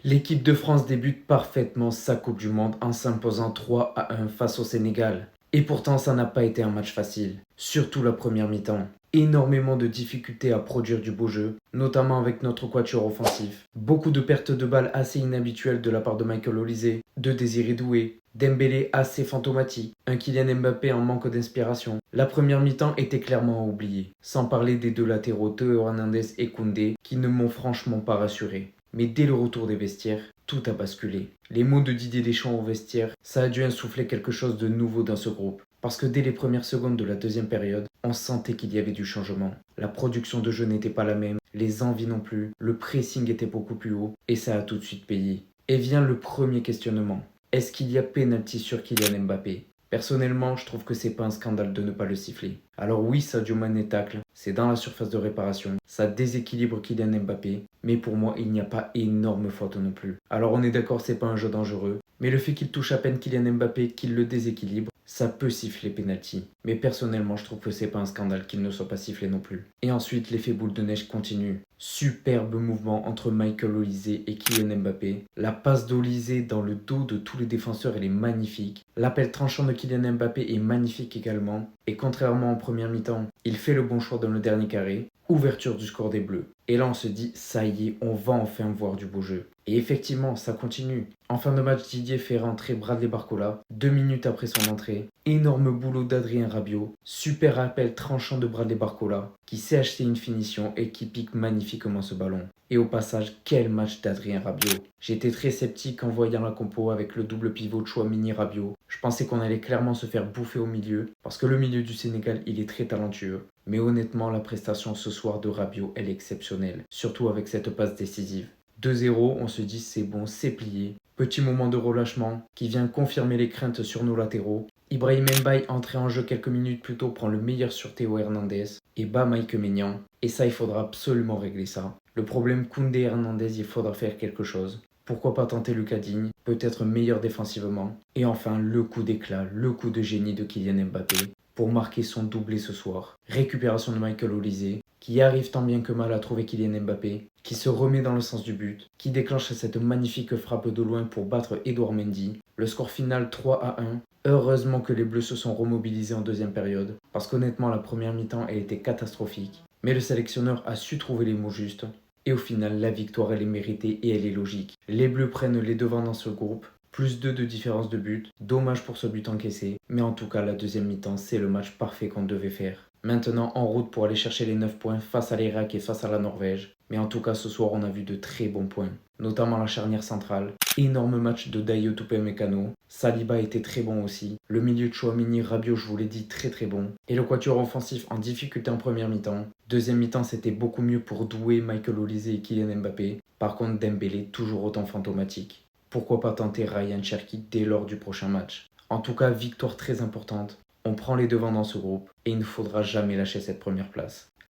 L'équipe de France débute parfaitement sa Coupe du Monde en s'imposant 3-1 face au Sénégal. Et pourtant, ça n'a pas été un match facile, surtout la première mi-temps. Énormément de difficultés à produire du beau jeu, notamment avec notre quatuor offensif. Beaucoup de pertes de balles assez inhabituelles de la part de Michael Olise, de Désiré Doué, Dembélé assez fantomatique, un Kylian Mbappé en manque d'inspiration. La première mi-temps était clairement à oublier, sans parler des deux latéraux Théo Hernandez et Koundé qui ne m'ont franchement pas rassuré. Mais dès le retour des vestiaires, tout a basculé. Les mots de Didier Deschamps au vestiaire, ça a dû insuffler quelque chose de nouveau dans ce groupe. Parce que dès les premières secondes de la deuxième période, on sentait qu'il y avait du changement. La production de jeu n'était pas la même, les envies non plus, le pressing était beaucoup plus haut, et ça a tout de suite payé. Et vient le premier questionnement. Est-ce qu'il y a pénalty sur Kylian Mbappé? Personnellement, je trouve que c'est pas un scandale de ne pas le siffler. Alors oui, Sadio Mané tacle, c'est dans la surface de réparation, ça déséquilibre Kylian Mbappé, mais pour moi, il n'y a pas énorme faute non plus. Alors on est d'accord, c'est pas un jeu dangereux, mais le fait qu'il touche à peine Kylian Mbappé, qu'il le déséquilibre, ça peut siffler penalty. Mais personnellement, je trouve que c'est pas un scandale qu'il ne soit pas sifflé non plus. Et ensuite, l'effet boule de neige continue. Superbe mouvement entre Michael Olise et Kylian Mbappé. La passe d'Olise dans le dos de tous les défenseurs, elle est magnifique. L'appel tranchant de Kylian Mbappé est magnifique également. Et contrairement en première mi-temps, il fait le bon choix dans le dernier carré. Ouverture du score des Bleus. Et là, on se dit, ça y est, on va enfin voir du beau jeu. Et effectivement, ça continue. En fin de match, Didier fait rentrer Bradley Barcola, 2 minutes après son entrée. Énorme boulot d'Adrien Rabiot. Super appel tranchant de Bradley Barcola, qui sait acheter une finition et qui pique magnifiquement ce ballon. Et au passage, quel match d'Adrien Rabiot. J'étais très sceptique en voyant la compo avec le double pivot de Chouamini Rabiot. Je pensais qu'on allait clairement se faire bouffer au milieu, parce que le milieu du Sénégal, il est très talentueux. Mais honnêtement, la prestation ce soir de Rabiot, elle est exceptionnelle, surtout avec cette passe décisive. 2-0, on se dit c'est bon, c'est plié. Petit moment de relâchement qui vient confirmer les craintes sur nos latéraux. Ibrahim Mbaye, entré en jeu quelques minutes plus tôt, prend le meilleur sur Théo Hernandez et bat Mike Maignan. Et ça, il faudra absolument régler ça. Le problème Koundé Hernandez, il faudra faire quelque chose. Pourquoi pas tenter Lucas Digne, peut-être meilleur défensivement. Et enfin, le coup d'éclat, le coup de génie de Kylian Mbappé pour marquer son doublé ce soir. Récupération de Michael Olise, qui arrive tant bien que mal à trouver Kylian Mbappé, qui se remet dans le sens du but, qui déclenche cette magnifique frappe de loin pour battre Edouard Mendy. Le score final 3-1. Heureusement que les Bleus se sont remobilisés en deuxième période, parce qu'honnêtement la première mi-temps elle était catastrophique. Mais le sélectionneur a su trouver les mots justes, et au final la victoire elle est méritée et elle est logique. Les Bleus prennent les devants dans ce groupe, plus 2 de différence de but, dommage pour ce but encaissé, mais en tout cas la deuxième mi-temps c'est le match parfait qu'on devait faire. Maintenant en route pour aller chercher les 9 points face à l'Irak et face à la Norvège. Mais en tout cas ce soir on a vu de très bons points, notamment la charnière centrale. Énorme match de Dayot Upamecano, Saliba était très bon aussi. Le milieu de Chouamini, Rabiot je vous l'ai dit très très bon. Et le quatuor offensif en difficulté en première mi-temps. Deuxième mi-temps c'était beaucoup mieux pour Doué, Michael Olise et Kylian Mbappé. Par contre Dembélé toujours autant fantomatique. Pourquoi pas tenter Ryan Cherki dès lors du prochain match. En tout cas victoire très importante. On prend les devants dans ce groupe et il ne faudra jamais lâcher cette première place.